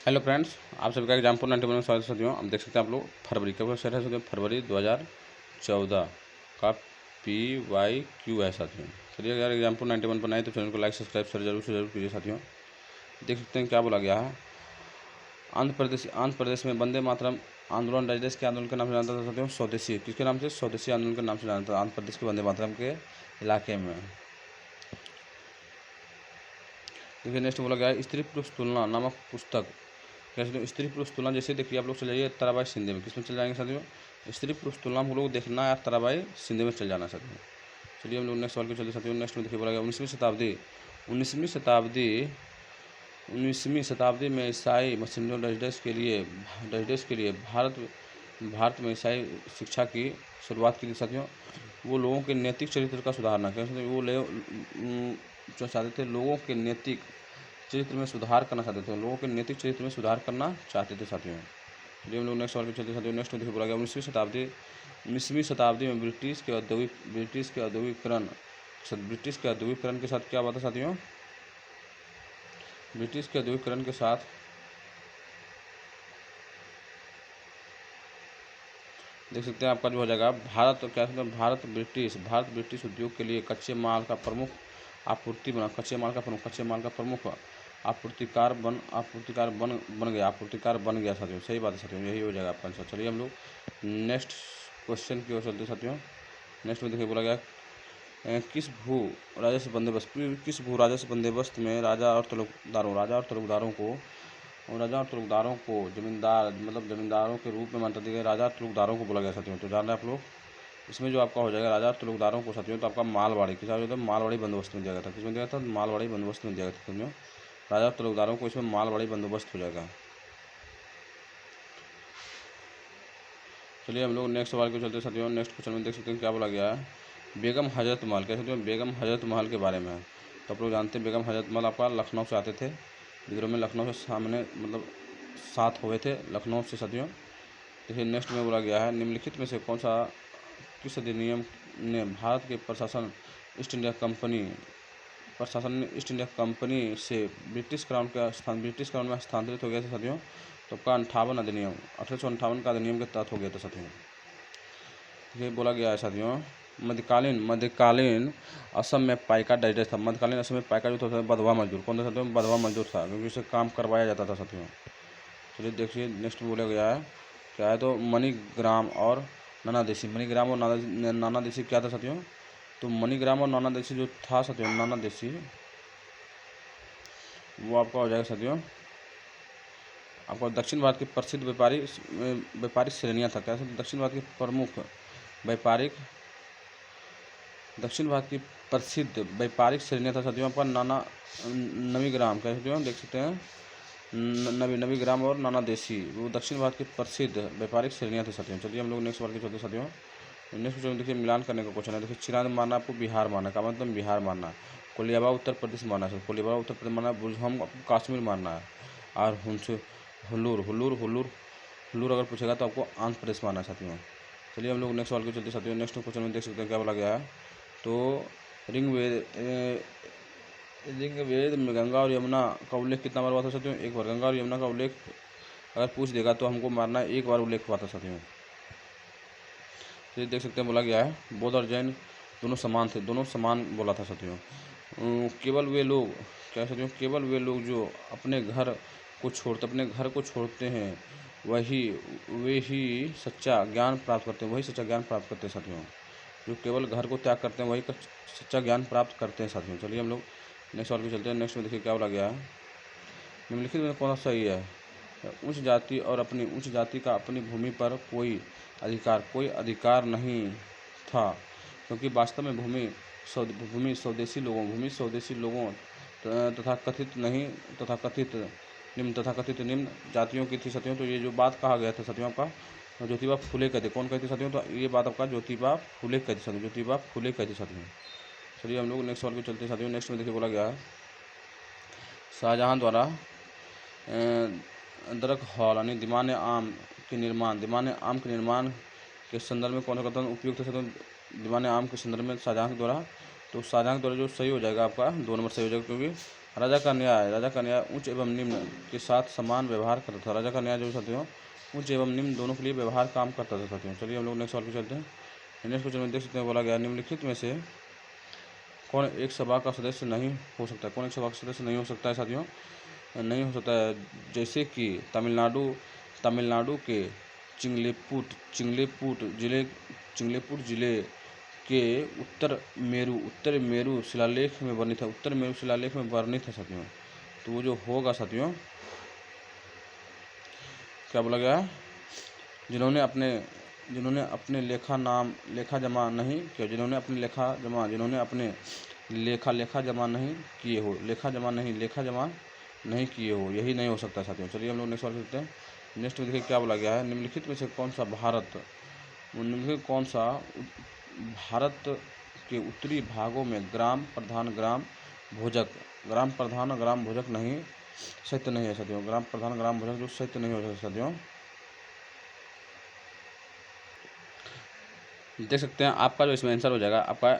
Hello friends, आप सभी का एग्जाम्पल 91 में स्वागत है साथियों। अब देख सकते हैं आप लोग फरवरी कब सेट है साथियों, फरवरी 2014 का PYQ है साथियों। चलिए अगर एग्जाम्पल 91 पर आए तो चैनल को लाइक सब्सक्राइब जरूर कीजिए साथियों। देख सकते हैं क्या बोला गया है। आंध्र प्रदेश में वंदे मातरम आंदोलन राज्य देश के आंदोलन के नाम से जानता था साथियों। स्वदेशी किसके नाम से? स्वदेशी आंदोलन के नाम से जानता था आंध्र प्रदेश के वंदे मातरम के इलाके में। देखिए नेक्स्ट बोला गया है स्त्री पुरुष तुलना नामक पुस्तक। कैसे? स्त्री पुरुष तुलना जैसे देखिए आप लोग चले जाइए ताराबाई शिंदे में। किसमें चल जाएंगे साथियों? स्त्री पुरुष तुलना हम लोग देखना है ताराबाई शिंदे में चल जाना साथियों। चलिए हम लोग नेक्स्ट सवाल के चलते साथियों। नेक्स्ट में देखिए बोला गया 19वीं शताब्दी में ईसाई मसीहियों डच के लिए भारत में ईसाई शिक्षा की शुरुआत की थी साथियों। वो लोगों के नैतिक चरित्र का सुधारना कैसे? वो जो चाहते थे लोगों के नैतिक चरित्र में सुधार करना चाहते थे, लोगों के नैतिक चरित्र में सुधार करना चाहते थे साथियों। चलिए हम लोग नेक्स्ट सवाल पे चलते साथियों। नेक्स्ट में देखिए बोला गया 19वीं शताब्दी में ब्रिटिश के औद्योगिकरण के साथ क्या हुआ था साथियों? ब्रिटिश के औद्योगिकरण के साथ देख सकते हैं आपका जो हो जाएगा भारत ब्रिटिश उद्योग के लिए कच्चे माल का प्रमुख आपूर्तिकार बन गया साथियों। सही बात है साथियों, यही हो जाएगा आपका आंसर। चलिए हम लोग नेक्स्ट क्वेश्चन की ओर चलते साथियों। नेक्स्ट में देखिए बोला गया किस भू राजस्व बंदोबस्त में राजा और तुलुकदारों को जमींदारों के रूप में मानता दिया। राजा तुलुकदारों को बोला गया साथियों। तो जान रहे आप लोग इसमें जो आपका हो जाएगा राजा तुलुकदारों को साथियों, तो आपका मालवाड़ी किस मालवाड़ी बंदोबस्त में दिया गया था। किसमें दिया था? मालवाड़ी बंदोबस्त में दिया गया था साथियों। राजा तुलुकदारों को इसमें मालवाड़ी बंदोबस्त हो जाएगा। चलिए हम लोग नेक्स्ट सवाल को चलते साथियों। नेक्स्ट क्वेश्चन में देख सकते हैं क्या बोला गया है बेगम हजरत महल। कैसे साथियों? बेगम हजरत महल के बारे में तो आप लोग जानते हैं बेगम हजरत महल आपका लखनऊ से आते थे। विद्रोह में लखनऊ से सामने साथ हुए थे लखनऊ से साथियों। देखिए नेक्स्ट में बोला गया है निम्नलिखित में से किस अधिनियम ने भारत के प्रशासन ईस्ट इंडिया कंपनी से ब्रिटिश क्राउन में हस्तांतरित हो गया था साथियों। तो आपका 1858 का अधिनियम के तहत हो गया था साथियों। ये बोला गया है साथियों मध्यकालीन असम में पाइका डाइजेस्ट था। मध्यकालीन असम में पाइका जो था बधवा मजदूर। कौन था साथियों? बधवा मजदूर था, क्योंकि उसे काम करवाया जाता था साथियों। चलिए देखिए नेक्स्ट बोला गया है क्या है तो मणिग्राम और नाना देशी क्या था साथियों? तो मणिग्राम और नाना देशी जो था साथियों, नाना देशी वो आपका हो जाएगा साथियों आपको दक्षिण भारत की प्रसिद्ध व्यापारिक श्रेणियाँ था। क्या दक्षिण भारत की प्रसिद्ध व्यापारिक श्रेणियाँ था साथियों आपका नवीग्राम। क्या साथियों देख सकते हैं नवीग्राम और नाना देशी वो दक्षिण भारत की प्रसिद्ध व्यापारिक श्रेणियाँ थे साथियों। चलिए हम लोग नेक्स्ट सवाल के चलते साथियों। नेक्स्ट क्वेश्चन मिलान करने का क्वेश्चन है। देखिए चिरांद मारना आपको बिहार मारना का मतलब बिहार मारना, कोलियाबा उत्तर प्रदेश मारना है, कोलियाबा उत्तर प्रदेश मारना, बुरहम आपको कश्मीर मारना है, और हुल्लूर अगर पूछेगा तो आपको आंध्र प्रदेश मारना है साथियों। चलिए हम लोग नेक्स्ट सवाल के चलते साथियों। नेक्स्ट क्वेश्चन में देख सकते हैं क्या बोला गया है तो ऋग्वेद में गंगा और यमुना का उल्लेख कितना बार हुआ था साथियों? एक बार। गंगा और यमुना का उल्लेख अगर पूछ देगा तो हमको मारना है एक बार उल्लेख हुआ था साथियों। तो देख सकते हैं बोला गया है बौद्ध और जैन दोनों समान थे, दोनों समान बोला था साथियों। केवल वे लोग जो अपने घर को छोड़ते हैं वे ही सच्चा ज्ञान प्राप्त करते हैं साथियों। जो केवल घर को त्याग करते हैं वही सच्चा ज्ञान प्राप्त करते हैं साथियों। चलिए हम लोग नेक्स्ट सवाल पे चलते हैं। नेक्स्ट में देखिए क्या बोला गया है निम्नलिखित में कौन सा सही है? उच्च जाति का अपनी भूमि पर कोई अधिकार नहीं था, क्योंकि वास्तव में भूमि स्वदेशी लोगों तथाकथित निम्न जातियों की थी साथियों। तो ये जो बात कहा गया था साथियों आपका ज्योतिबा फुले कहते। कौन कहते साथियों? तो ये बात आपका ज्योतिबा फुले कहते साथियों। चलिए हम लोग नेक्स्ट सवाल पे चलते साथियों। नेक्स्ट में देखिए बोला गया है शाहजहां द्वारा दरक हॉल यानी दीवान आम के निर्माण के संदर्भ में कौन सा कथन उपयुक्त है साथियों? दीवान आम के संदर्भ में शाहजहां के द्वारा। तो शाहजहां के द्वारा जो सही हो जाएगा आपका 2 नंबर सही हो जाएगा, क्योंकि राजा का न्याय उच्च एवं निम्न के साथ समान व्यवहार करता था। राजा का न्याय जो साथियों उच्च एवं निम्न दोनों के लिए व्यवहार काम करता था साथियों। चलिए हम लोग नेक्स्ट सवाल पे चलते हैं। नेक्स्ट क्वेश्चन में देख सकते हैं बोला गया निम्नलिखित में से कौन एक सभा का सदस्य नहीं हो सकता है। कौन एक सभा का सदस्य नहीं हो सकता है साथियों, नहीं हो सकता है। जैसे कि तमिलनाडु के चिंगलेपुट जिले के उत्तर मेरू शिलालेख में वर्णित है साथियों। तो वो जो होगा साथियों क्या बोला गया है, जिन्होंने अपने लेखा जमा नहीं किया, जिन्होंने अपने लेखा जमा नहीं किए हो, यही नहीं हो सकता साथियों। चलिए हम लोग नेक्स्ट सवाल करते हैं। नेक्स्ट में देखिए क्या बोला गया है, निम्नलिखित में से कौन सा भारत के उत्तरी भागों में ग्राम प्रधान ग्राम भोजक नहीं सत्य नहीं है साथियों। ग्राम प्रधान ग्राम भोजक जो सत्य नहीं हो सकता साथियों। देख सकते हैं आपका जो इसमें आंसर हो जाएगा, आपका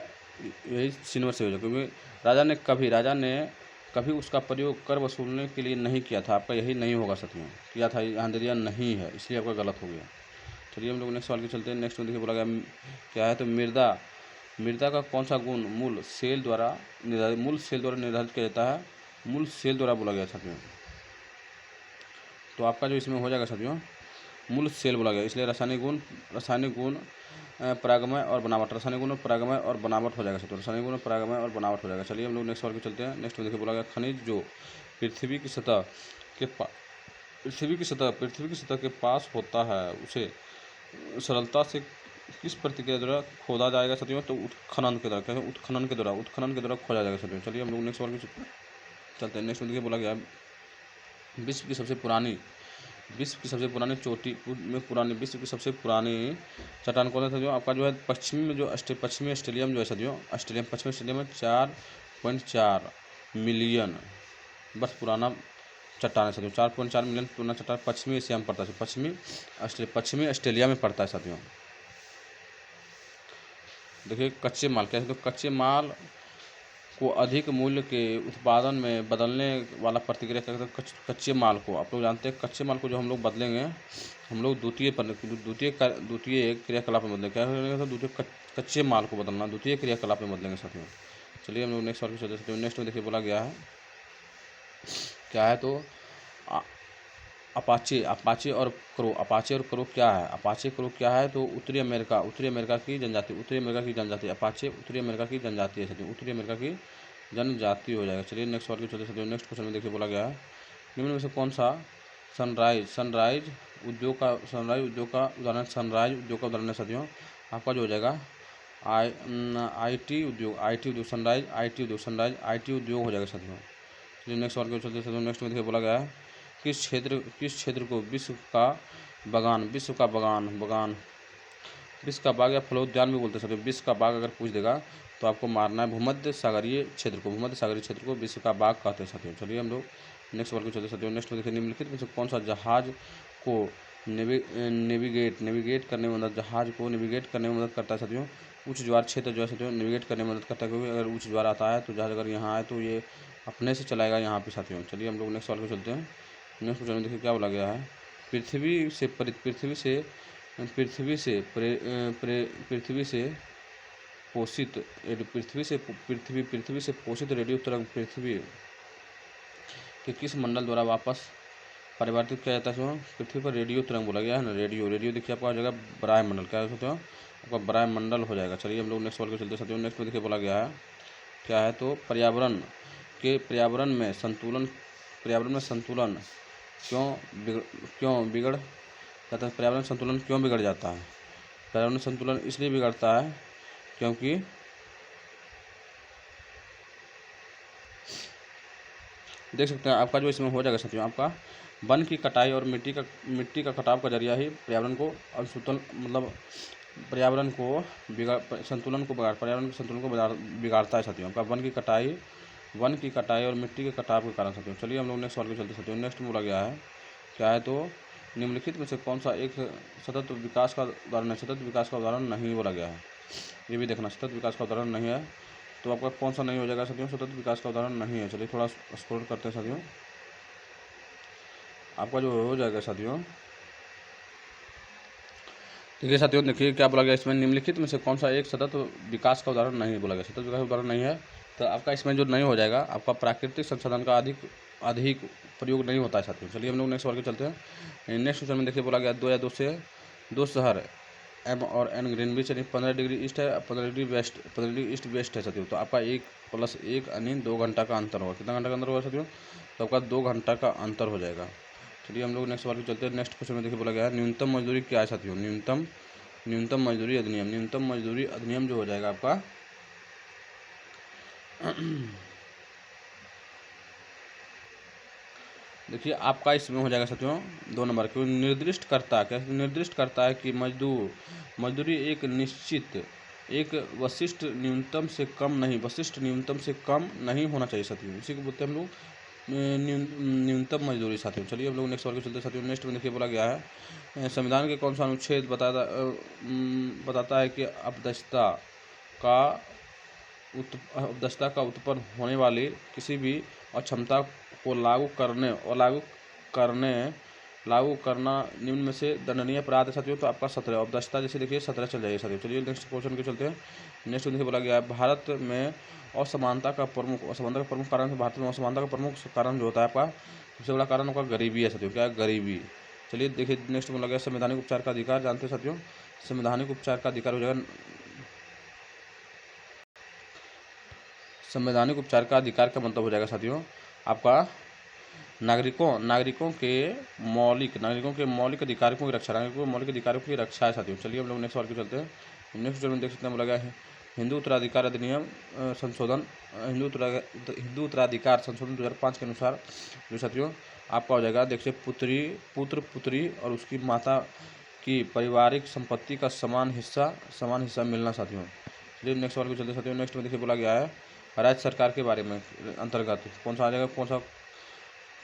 यही सिनवर से हो जाएगा, क्योंकि राजा ने कभी उसका प्रयोग कर वसूलने के लिए नहीं किया था। आपका यही नहीं होगा साथियों, किया था यहाँ दे दिया नहीं है, इसलिए आपका गलत हो गया। चलिए हम लोग नेक्स्ट सवाल के चलते हैं। नेक्स्ट में देखिए बोला गया क्या है, तो मृदा का कौन सा गुण मूल सेल द्वारा निर्धारित किया जाता है। मूल सेल द्वारा बोला गया साथियों। तो आपका जो इसमें हो जाएगा साथियों मूल सेल बोला गया, इसलिए रासायनिक गुण परागमय और बनावट हो जाएगा साथियों। रासायनिक गुण परागमय और बनावट हो जाएगा। चलिए हम लोग नेक्स्ट सवाल पे चलते हैं। नेक्स्ट में देखिए बोला गया खनिज जो पृथ्वी की सतह के पास होता है उसे सरलता से किस प्रतिक्रिया द्वारा खोदा जाएगा साथियों। तो उत्खनन के द्वारा खोजा जाएगा साथियों। चलिए हम लोग नेक्स्ट सवाल पे चलते हैं। नेक्स्ट में देखिए बोला गया विश्व की सबसे पुरानी चट्टान कौन सा जो आपका जो है पश्चिमी ऑस्ट्रेलिया में जो है साथियों, पश्चिमी ऑस्ट्रेलिया में 4.4 मिलियन वर्ष पुराना चट्टान है साथियों। 4.4 मिलियन पुराना चट्टान पश्चिमी एशिया में पड़ता है, पश्चिमी ऑस्ट्रेलिया में पड़ता है साथियों। देखिए कच्चे माल क्या है, तो कच्चे माल को अधिक मूल्य के उत्पादन में बदलने वाला प्रतिक्रिया कहते हैं। कच्चे माल को आप लोग जानते हैं, कच्चे माल को जो हम लोग बदलेंगे, हम लोग द्वितीय क्रियाकलाप में बदलेंगे। क्या करेंगे, कच्चे माल को बदलना द्वितीय क्रियाकलाप में बदलेंगे साथियों। चलिए हम लोग नेक्स्ट सवाल पे चलते हैं। नेक्स्ट में देखिए बोला गया है क्या है, तो अपाचे और क्रो क्या है। अपाचे क्रो क्या है, तो उत्तरी अमेरिका की जनजाति अपाचे उत्तरी अमेरिका की जनजाति है साथियों। उत्तरी अमेरिका की जनजाति हो जाएगा। चलिए नेक्स्ट सवाल के चलते साथियों। नेक्स्ट क्वेश्चन में देखिए बोला गया है निम्न में से कौन सा सनराइज उद्योग का उदाहरण है साथियों। आपका जो हो जाएगा IT उद्योग सनराइज IT उद्योग हो जाएगा साथियों। चलिए नेक्स्ट सवाल के चलते साथियों। नेक्स्ट में देखिए बोला गया है किस क्षेत्र को विश्व का बाग या फलोद्यान भी बोलते हैं साथियों। विश्व का बाग अगर पूछ देगा तो आपको मारना है भूमध्य सागरीय क्षेत्र को विश्व का बाग कहते हैं साथियों। चलिए हम लोग नेक्स्ट सवाल को चलते साथियों। नेक्स्ट में देखिए निम्नलिखित में से कौन सा जहाज को नेविगेट करने में मदद करता है साथियों। उच्च ज्वार क्षेत्र जो है साथियों नेविगेट करने में मदद करता है, क्योंकि अगर उच्च ज्वार आता है तो जहाज अगर यहाँ आए तो ये अपने से चलाएगा यहाँ पे साथियों। चलिए हम लोग नेक्स्ट सवाल को चलते हैं। नेक्स्ट क्वेश्चन में देखिए क्या बोला गया है पृथ्वी से पोषित रेडियो तरंग पृथ्वी के किस मंडल द्वारा वापस परिवर्तित किया जाता है। पृथ्वी पर रेडियो तरंग बोला गया है ना, रेडियो देखिए आपका जगह बराय मंडल क्या होता है, आपका बराय मंडल हो जाएगा। चलिए हम लोग नेक्स्ट सवाल को चलते साथियों। नेक्स्ट में देखिए बोला गया है क्या है, तो पर्यावरण में संतुलन क्यों बिगड़ जाता है। पर्यावरण संतुलन क्यों बिगड़ जाता है। पर्यावरण संतुलन इसलिए बिगड़ता है क्योंकि देख सकते हैं आपका जो इसमें हो जाएगा साथियों, आपका वन की कटाई और मिट्टी का कटाव का जरिया ही पर्यावरण को संतुलन को बिगाड़ता है साथियों। आपका वन की कटाई और मिट्टी के कटाव के कारण साथियों। चलिए हम लोग नेक्स्ट सवाल के चलते साथियों। नेक्स्ट बोला गया है क्या है, तो निम्नलिखित में से कौन सा एक सतत विकास का उदाहरण है। सतत विकास का उदाहरण नहीं बोला गया है, ये भी देखना, सतत विकास का उदाहरण नहीं है। तो आपका कौन सा नहीं हो जाएगा साथियों? सतत विकास का उदाहरण नहीं है। चलिए थोड़ा स्क्रॉल करते हैं साथियों। आपका जो हो जाएगा साथियों, देखिए साथियों, देखिए क्या बोला गया इसमें, निम्नलिखित में से कौन सा एक सतत विकास का उदाहरण नहीं बोला गया? सतत विकास का उदाहरण नहीं है, तो आपका इसमें जो नहीं हो जाएगा, आपका प्राकृतिक संसाधन का अधिक प्रयोग नहीं होता है साथियों। चलिए हम लोग नेक्स्ट वर्ग चलते हैं। नेक्स्ट क्वेश्चन में देखिए बोला गया 2 या 2 से 2 शहर एम और एन ग्रीनविच यानी 15 डिग्री ईस्ट है, 15 degree west, 15 degree east west है साथियों। तो आपका 1 + 1 यानी 2 घंटा का अंतर होगा। कितना घंटा का अंतर होगा साथियों? तो आपका 2 घंटा का अंतर हो जाएगा। चलिए हम लोग नेक्स्ट वर्ग चलते हैं। नेक्स्ट क्वेश्चन में देखिए बोला गया है न्यूनतम मजदूरी क्या है साथियों? न्यूनतम मजदूरी अधिनियम। न्यूनतम मजदूरी अधिनियम जो हो जाएगा आपका देखिए आपका इसमें हो जाएगा साथियों 2 नंबर, क्यों निर्दिष्ट करता है, कैसे निर्दिष्ट करता है कि मजदूरी एक निश्चित एक वशिष्ठ न्यूनतम से कम नहीं होना चाहिए साथियों। इसी को बोलते हैं हम लोग न्यूनतम मजदूरी साथियों। चलिए हम लोग नेक्स्ट वर्ग चलते साथियों। नेक्स्ट में देखिए बोला गया है संविधान के कौन सा अनुच्छेद बताता है कि अपदस्थता का उत्पन्न होने वाली किसी भी अक्षमता को लागू करना निम्न में से दंडनीय अपराध है साथियों। तो आपका 17 अपदस्थता जैसे देखिए 17 चल जाएगी साथियों। चलिए नेक्स्ट क्वेश्चन के चलते हैं। नेक्स्ट देखिए बोला गया है भारत में असमानता का प्रमुख कारण, भारत में असमानता का प्रमुख कारण जो होता है आपका सबसे बड़ा कारण आपका गरीबी है साथियों। क्या है? गरीबी। चलिए देखिए नेक्स्ट बोला गया संवैधानिक उपचार का अधिकार, जानते हैं साथियों संवैधानिक उपचार का अधिकार हो जाएगा, संवैधानिक उपचार का अधिकार का मतलब हो जाएगा साथियों आपका नागरिकों के मौलिक अधिकारों की रक्षा है साथियों। चलिए हम लोग नेक्स्ट वर्ग पे चलते हैं। नेक्स्ट में देख सकते हैं बोला गया है हिंदू उत्तराधिकार अधिनियम संशोधन, हिंदू उत्तराधिकार संशोधन 2005 के अनुसार जो साथियों आपका हो जाएगा, देखिए पुत्र पुत्री और उसकी माता की पारिवारिक संपत्ति का समान हिस्सा मिलना साथियों। चलिए नेक्स्ट वर्ग पे चलते साथियों। नेक्स्ट में देखिए बोला गया है राज्य सरकार के बारे में अंतर्गत कौन सा आ जाएगा,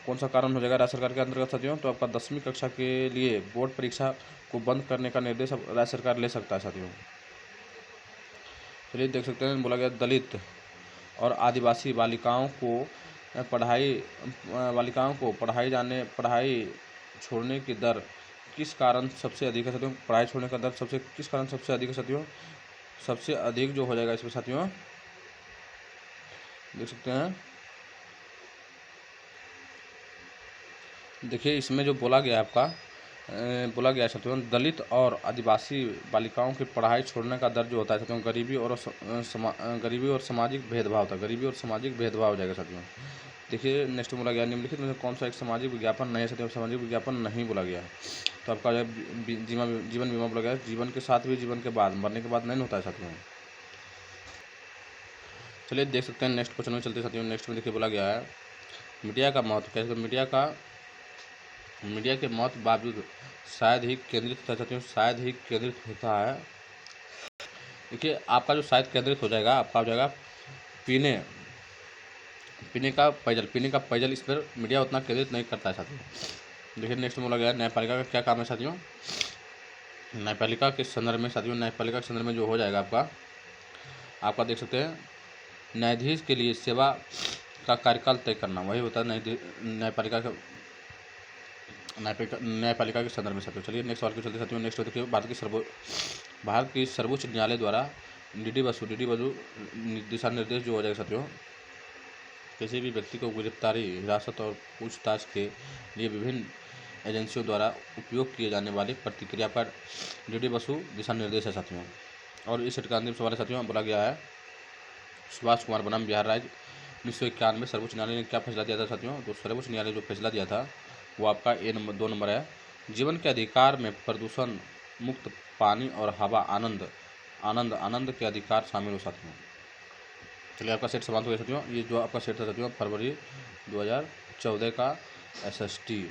कौन सा कारण हो जाएगा राज्य सरकार के अंतर्गत साथियों? तो आपका 10वीं कक्षा के लिए बोर्ड परीक्षा को बंद करने का निर्देश राज्य सरकार ले सकता है साथियों। चलिए देख सकते हैं बोला गया दलित और आदिवासी बालिकाओं को पढ़ाई छोड़ने की दर किस कारण सबसे अधिक है साथियों? पढ़ाई छोड़ने का दर किस कारण सबसे अधिक है साथियों? सबसे अधिक जो हो जाएगा इसमें साथियों देख सकते हैं, देखिए इसमें जो बोला गया आपका बोला गया साथियों दलित और आदिवासी बालिकाओं की पढ़ाई छोड़ने का दर जो होता है साथियों गरीबी और सामाजिक भेदभाव हो जाएगा साथियों। देखिए नेक्स्ट बोला गया निम्नलिखित में से कौन सा एक सामाजिक विज्ञापन नहीं है साथियों? सामाजिक विज्ञापन नहीं बोला गया। तो आपका जीवन बीमा बोला गया, जीवन के साथ भी जीवन के बाद, मरने के बाद नहीं होता है साथियों। चलिए देख सकते हैं नेक्स्ट क्वेश्चन में चलते साथियों। नेक्स्ट में देखिए बोला गया है मीडिया का महत्व, कैसे? मीडिया के महत्व बावजूद शायद ही केंद्रित होता है। देखिए आपका जो शायद केंद्रित हो जाएगा, आपका हो जाएगा पीने का पेयजल इस पर मीडिया उतना केंद्रित नहीं करता है साथियों। देखिए नेक्स्ट में बोला गया न्यायपालिका का क्या काम है साथियों? न्यायपालिका के संदर्भ में जो हो जाएगा आपका देख सकते हैं न्यायाधीश के लिए सेवा का कार्यकाल तय करना, वही होता है न्यायपालिका के संदर्भ में साथियों। चलिए नेक्स्ट सवाल के चलते साथियों। नेक्स्ट देखिए भारत की सर्वोच्च न्यायालय द्वारा डीडी बसु दिशा निर्देश जो हो जाएगा साथियों किसी भी व्यक्ति को गिरफ्तारी, हिरासत और पूछताछ के लिए विभिन्न एजेंसियों द्वारा उपयोग किए जाने वाली प्रतिक्रिया पर डीडी बसु दिशा निर्देश है साथियों। और इस सेट का अंतिम सवाल है साथियों बोला गया है सुभाष कुमार बनाम बिहार राज्य 1991 सर्वोच्च न्यायालय ने क्या फैसला दिया था साथियों? तो सर्वोच्च न्यायालय जो फैसला दिया था वो आपका 2 नंबर है जीवन के अधिकार में प्रदूषण मुक्त पानी और हवा आनंद के अधिकार शामिल हो साथियों। चलिए आपका सेट समाप्त हो गया साथियों। ये जो आपका सेट था साथियों फरवरी 2014 का SST